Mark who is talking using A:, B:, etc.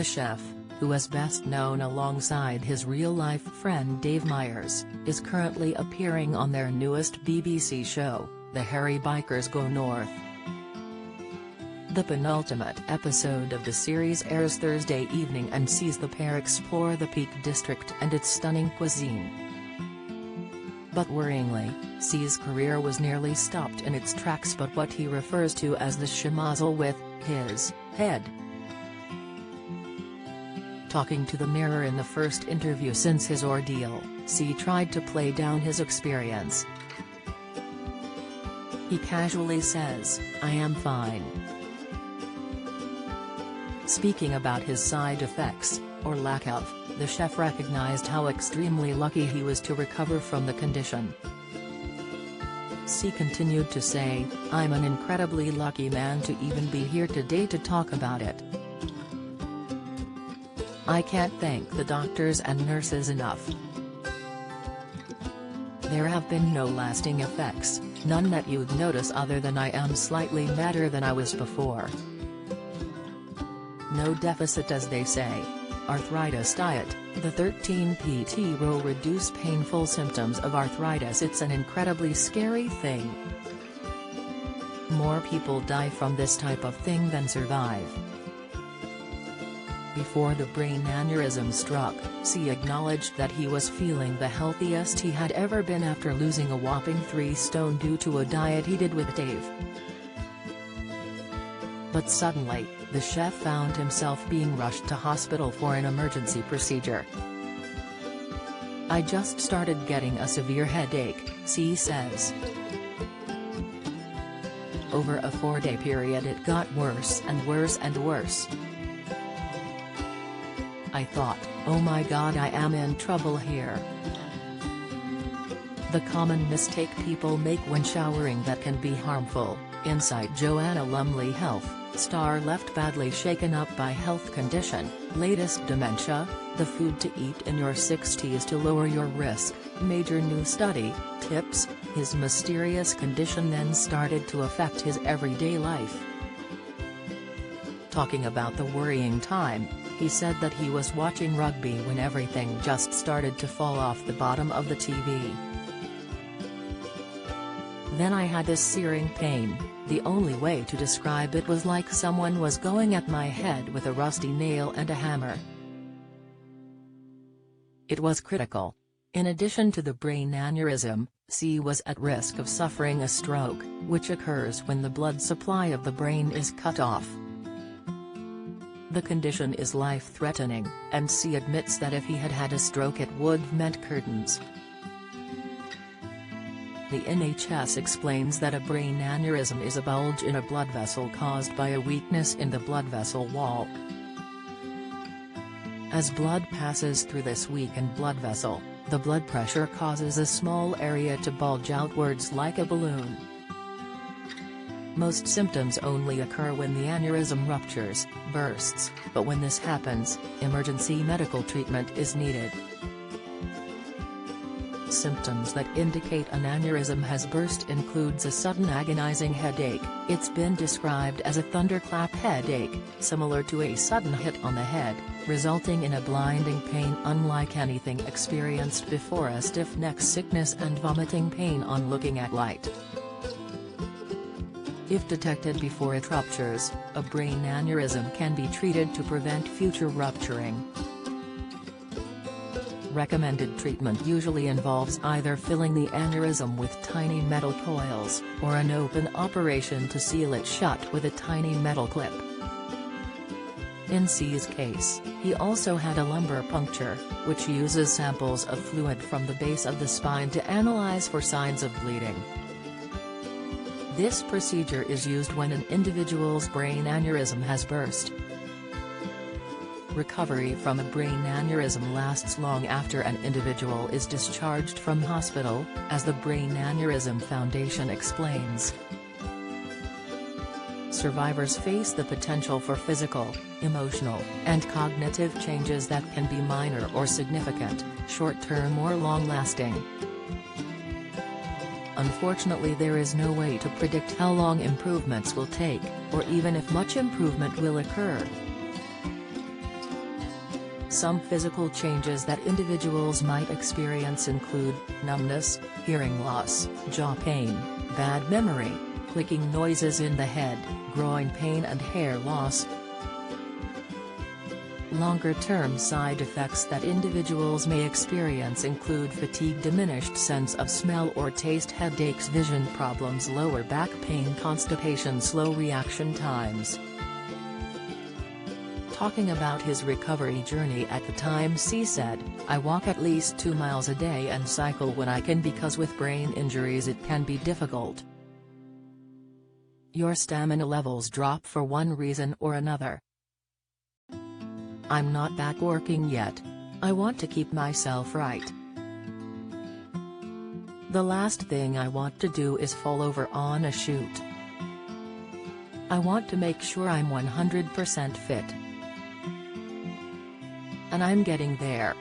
A: The chef, who is best known alongside his real-life friend Dave Myers, is currently appearing on their newest BBC show, The Harry Bikers Go North. The penultimate episode of the series airs Thursday evening and sees the pair explore the Peak District and its stunning cuisine. But worryingly, C's career was nearly stopped in its tracks by what he refers to as the schmozzle with his head. Talking to the Mirror in the first interview since his ordeal, C tried to play down his experience. He casually says, "I am fine." Speaking about his side effects, or lack of, the chef recognized how extremely lucky he was to recover from the condition. C continued to say, "I'm an incredibly lucky man to even be here today to talk about it. I can't thank the doctors and nurses enough. There have been no lasting effects, none that you'd notice other than I am slightly better than I was before. No deficit as they say. Arthritis diet, the 13PT will reduce painful symptoms of arthritis. It's an incredibly scary thing. More people die from this type of thing than survive." Before the brain aneurysm struck, C acknowledged that he was feeling the healthiest he had ever been after losing a whopping 3 stone due to a diet he did with Dave. But suddenly, the chef found himself being rushed to hospital for an emergency procedure. "I just started getting a severe headache," C says. Over a 4-day period it got worse and worse and worse. "I thought, oh my God, I am in trouble here." The common mistake people make when showering that can be harmful, insight Joanna Lumley, health star left badly shaken up by health condition, latest dementia, the food to eat in your 60s to lower your risk, major new study, tips. His mysterious condition then started to affect his everyday life. Talking about the worrying time, he said that he was watching rugby when everything just started to fall off the bottom of the TV. "Then I had this searing pain. The only way to describe it was like someone was going at my head with a rusty nail and a hammer. It was critical. In addition to the brain aneurysm, C was at risk of suffering a stroke, which occurs when the blood supply of the brain is cut off. The condition is life-threatening, and C admits that if he had had a stroke it would have meant curtains." The NHS explains that a brain aneurysm is a bulge in a blood vessel caused by a weakness in the blood vessel wall. As blood passes through this weakened blood vessel, the blood pressure causes a small area to bulge outwards like a balloon. Most symptoms only occur when the aneurysm ruptures, bursts, but when this happens, emergency medical treatment is needed. Symptoms that indicate an aneurysm has burst includes a sudden agonizing headache. It's been described as a thunderclap headache, similar to a sudden hit on the head, resulting in a blinding pain unlike anything experienced before, a stiff neck, sickness and vomiting pain on looking at light. If detected before it ruptures, a brain aneurysm can be treated to prevent future rupturing. Recommended treatment usually involves either filling the aneurysm with tiny metal coils, or an open operation to seal it shut with a tiny metal clip. In C's case, he also had a lumbar puncture, which uses samples of fluid from the base of the spine to analyze for signs of bleeding. This procedure is used when an individual's brain aneurysm has burst. Recovery from a brain aneurysm lasts long after an individual is discharged from hospital, as the Brain Aneurysm Foundation explains. Survivors face the potential for physical, emotional, and cognitive changes that can be minor or significant, short-term or long-lasting. Unfortunately, there is no way to predict how long improvements will take, or even if much improvement will occur. Some physical changes that individuals might experience include numbness, hearing loss, jaw pain, bad memory, clicking noises in the head, groin pain and hair loss. Longer-term side effects that individuals may experience include fatigue, diminished sense of smell or taste, headaches, vision problems, lower back pain, constipation, slow reaction times. Talking about his recovery journey at the time, C said, "I walk at least 2 miles a day and cycle when I can because with brain injuries it can be difficult. Your stamina levels drop for one reason or another. I'm not back working yet. I want to keep myself right. The last thing I want to do is fall over on a shoot. I want to make sure I'm 100% fit. And I'm getting there."